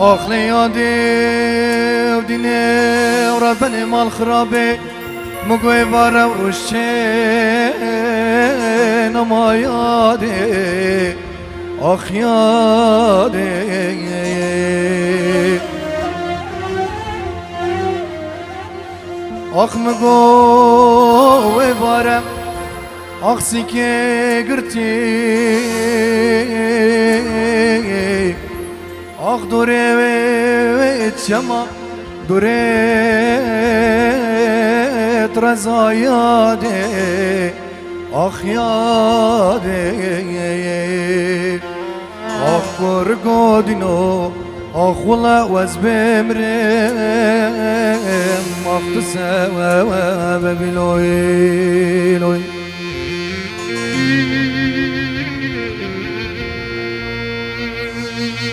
آخ لیادی و دینه و ربن مال خرابه مگوی باره و روشه نما یاده آخ یاده آخ مگوی باره آخ سیکه گرتی آخ دوره و چما دوره ترزا یاده آخ یاده آخ برگو دینو آخ ولا وز بمرم آخ تسوى ببلوي